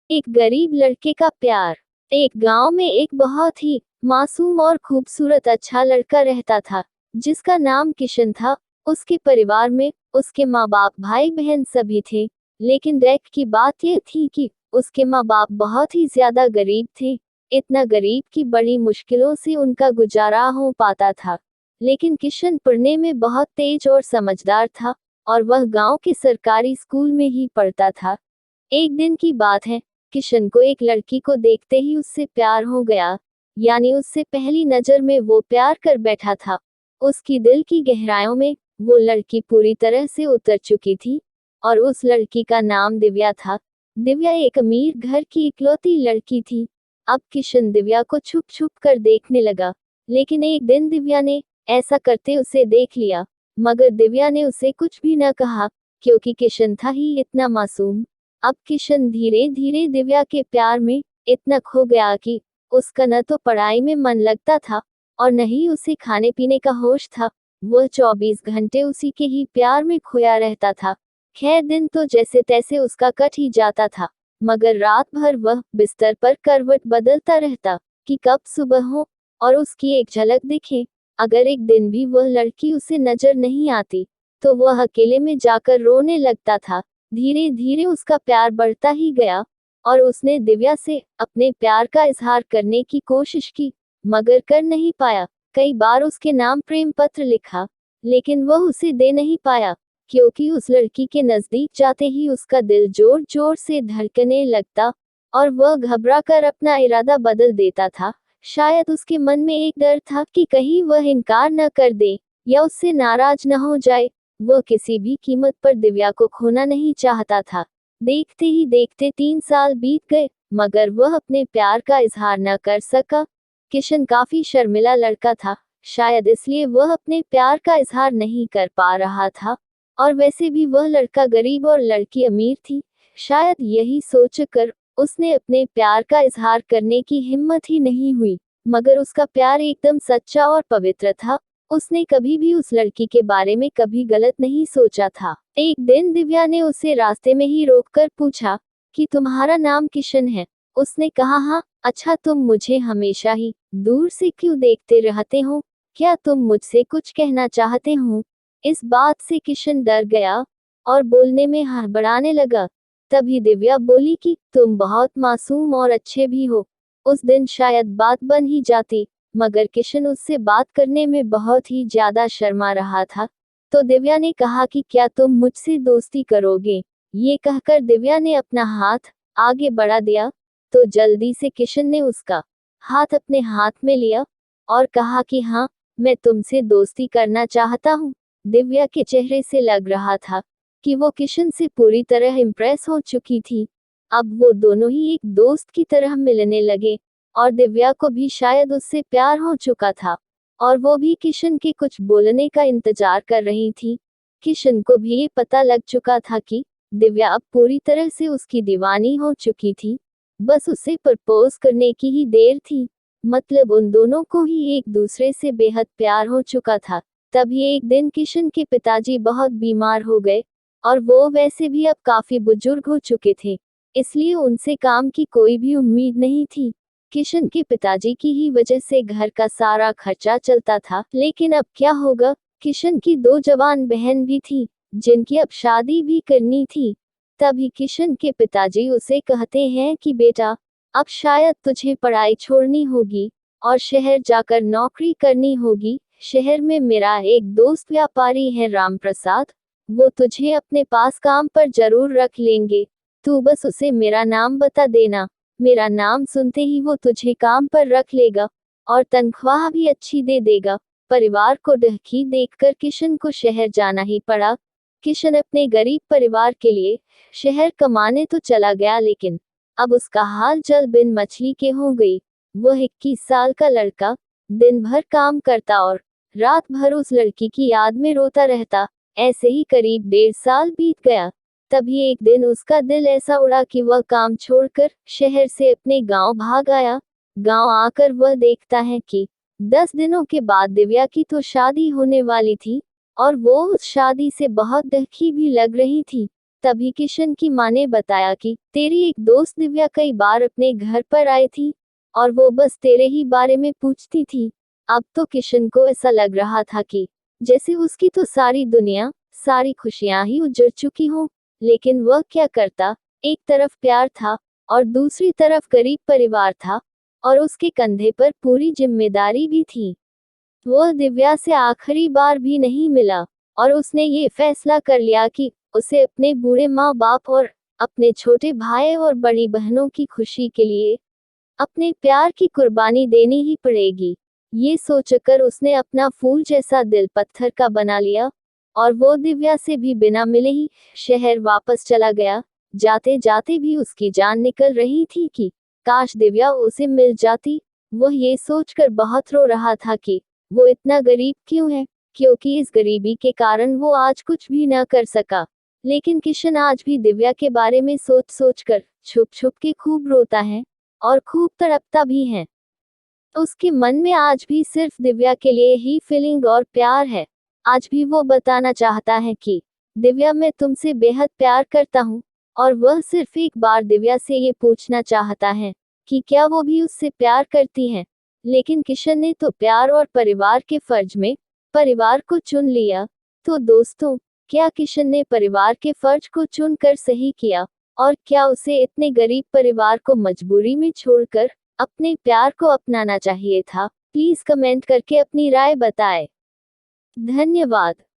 एक गरीब लड़के का प्यार। एक गांव में एक बहुत ही मासूम और खूबसूरत अच्छा लड़का रहता था, जिसका नाम किशन था। उसके परिवार में उसके माँ बाप भाई बहन सभी थे। लेकिन दुख की बात यह थी कि उसके माँ बाप बहुत ही ज्यादा गरीब थे। इतना गरीब कि बड़ी मुश्किलों से उनका गुजारा हो पाता था। लेकिन किशन पढ़ने में बहुत तेज और समझदार था, और वह गांव के सरकारी स्कूल में ही पढ़ता था। एक दिन की बात है, किशन को एक लड़की को देखते ही उससे प्यार हो गया। यानी उससे पहली नजर में वो प्यार कर बैठा था। उसकी दिल की गहराइयों में वो लड़की पूरी तरह से उतर चुकी थी, और उस लड़की का नाम दिव्या था। दिव्या एक अमीर घर की इकलौती लड़की थी। अब किशन दिव्या को छुप छुप कर देखने लगा। लेकिन एक दिन दिव्या ने ऐसा करते उसे देख लिया, मगर दिव्या ने उसे कुछ भी न कहा, क्योंकि किशन था ही इतना मासूम। अब किशन धीरे धीरे दिव्या के प्यार में इतना खो गया कि उसका न तो पढ़ाई में मन लगता था, और न ही उसे खाने पीने का होश था। वह 24 घंटे उसी के ही प्यार में खोया रहता था। खैर, दिन तो जैसे तैसे उसका कट ही जाता था, मगर रात भर वह बिस्तर पर करवट बदलता रहता कि कब सुबह हो और उसकी एक झलक दिखे। अगर एक दिन भी वह लड़की उसे नजर नहीं आती, तो वह अकेले में जाकर रोने लगता था। धीरे धीरे उसका प्यार बढ़ता ही गया, और उसने दिव्या से अपने प्यार का इजहार करने की कोशिश की, मगर कर नहीं पाया। कई बार उसके नाम प्रेम पत्र लिखा, लेकिन वह उसे दे नहीं पाया, क्योंकि उस लड़की के नजदीक जाते ही उसका दिल जोर जोर से धड़कने लगता, और वह घबरा कर अपना इरादा बदल देता था। शायद उसके मन में एक डर था कि कहीं वह इनकार न कर दे, या उससे नाराज न हो जाए। वह किसी भी कीमत पर दिव्या को खोना नहीं चाहता था। देखते ही देखते 3 साल बीत गए, मगर वह अपने प्यार का इजहार न कर सका। किशन काफी शर्मिला लड़का था, शायद इसलिए वह अपने प्यार का इजहार नहीं कर पा रहा था। और वैसे भी वह लड़का गरीब और लड़की अमीर थी। शायद यही सोचकर उसने अपने प्यार का इजहार करने की हिम्मत ही नहीं हुई। मगर उसका प्यार एकदम सच्चा और पवित्र था। उसने कभी भी उस लड़की के बारे में कभी गलत नहीं सोचा था। एक दिन दिव्या ने उसे रास्ते में ही रोककर पूछा कि तुम्हारा नाम किशन है। उसने कहा, हाँ। अच्छा, तुम मुझे हमेशा ही दूर से क्यों देखते रहते हो? क्या तुम मुझसे कुछ कहना चाहते हो? इस बात से किशन डर गया और बोलने में हड़बड़ाने लगा। तभी दिव्या बोली कि तुम बहुत मासूम और अच्छे भी हो। उस दिन शायद बात बन ही जाती, मगर किशन उससे बात करने में बहुत ही ज्यादा शर्मा रहा था। तो दिव्या ने कहा कि क्या तुम मुझसे दोस्ती करोगे? ये कहकर दिव्या ने अपना हाथ आगे बढ़ा दिया, तो जल्दी से किशन ने उसका हाथ अपने हाथ में लिया और कहा कि हाँ, मैं तुमसे दोस्ती करना चाहता हूँ। दिव्या के चेहरे से लग रहा था कि वो किशन से पूरी तरह इम्प्रेस हो चुकी थी। अब वो दोनों ही एक दोस्त की तरह मिलने लगे, और दिव्या को भी शायद उससे प्यार हो चुका था, और वो भी किशन के कुछ बोलने का इंतजार कर रही थी। किशन को भी ये पता लग चुका था कि दिव्या अब पूरी तरह से उसकी दीवानी हो चुकी थी। बस उसे प्रपोज करने की ही देर थी। मतलब उन दोनों को ही एक दूसरे से बेहद प्यार हो चुका था। तभी एक दिन किशन के पिताजी बहुत बीमार हो गए, और वो वैसे भी अब काफी बुजुर्ग हो चुके थे, इसलिए उनसे काम की कोई भी उम्मीद नहीं थी। किशन के पिताजी की ही वजह से घर का सारा खर्चा चलता था। लेकिन अब क्या होगा? किशन की 2 जवान बहन भी थी, जिनकी अब शादी भी करनी थी। तभी किशन के पिताजी उसे कहते हैं कि बेटा, अब शायद तुझे पढ़ाई छोड़नी होगी और शहर जाकर नौकरी करनी होगी। शहर में मेरा एक दोस्त व्यापारी है, राम प्रसाद। वो तुझे अपने पास काम पर जरूर रख लेंगे। तू बस उसे मेरा नाम बता देना। मेरा नाम सुनते ही वो तुझे काम पर रख लेगा, और तनख्वाह भी अच्छी दे देगा। परिवार को दुखी देखकर किशन को शहर जाना ही पड़ा। किशन अपने गरीब परिवार के लिए शहर कमाने तो चला गया, लेकिन अब उसका हाल जल बिन मछली के हो गई। वह 21 साल का लड़का दिन भर काम करता और रात भर उस लड़की की याद में रोता रहता। ऐसे ही करीब 1.5 साल बीत गया। तभी एक दिन उसका दिल ऐसा उड़ा कि वह काम छोड़कर शहर से अपने गांव भाग आया। गांव आकर वह देखता है कि 10 दिनों के बाद दिव्या की तो शादी होने वाली थी, और वो उस शादी से बहुत दुखी भी लग रही थी। तभी किशन की माँ ने बताया कि तेरी एक दोस्त दिव्या कई बार अपने घर पर आई थी और वो बस तेरे ही बारे में पूछती थी। अब तो किशन को ऐसा लग रहा था कि जैसे उसकी तो सारी दुनिया, सारी खुशियां ही उजड़ चुकी हों। लेकिन वह क्या करता, एक तरफ प्यार था और दूसरी तरफ गरीब परिवार था और उसके कंधे पर पूरी जिम्मेदारी भी थी। वह दिव्या से आखिरी बार भी नहीं मिला और उसने ये फैसला कर लिया कि उसे अपने बूढ़े माँ बाप और अपने छोटे भाई और बड़ी बहनों की खुशी के लिए अपने प्यार की कुर्बानी देनी ही पड़ेगी। ये सोचकर उसने अपना फूल जैसा दिल पत्थर का बना लिया और वो दिव्या से भी बिना मिले ही शहर वापस चला गया। जाते जाते भी उसकी जान निकल रही थी कि काश दिव्या उसे मिल जाती। वह ये सोचकर बहुत रो रहा था कि वो इतना गरीब क्यों है, क्योंकि इस गरीबी के कारण वो आज कुछ भी न कर सका। लेकिन किशन आज भी दिव्या के बारे में सोच सोच कर छुप छुप के खूब रोता है और खूब तड़पता भी है। उसके मन में आज भी सिर्फ दिव्या के लिए ही फीलिंग और प्यार है। आज भी वो बताना चाहता है कि दिव्या, मैं तुमसे बेहद प्यार करता हूँ। और वह सिर्फ एक बार दिव्या से ये पूछना चाहता है कि क्या वो भी उससे प्यार करती है। लेकिन किशन ने तो प्यार और परिवार के फर्ज में परिवार को चुन लिया। तो दोस्तों, क्या किशन ने परिवार के फर्ज को चुनकर सही किया? और क्या उसे इतने गरीब परिवार को मजबूरी में छोड़कर अपने प्यार को अपनाना चाहिए था? प्लीज कमेंट करके अपनी राय बताएं। धन्यवाद।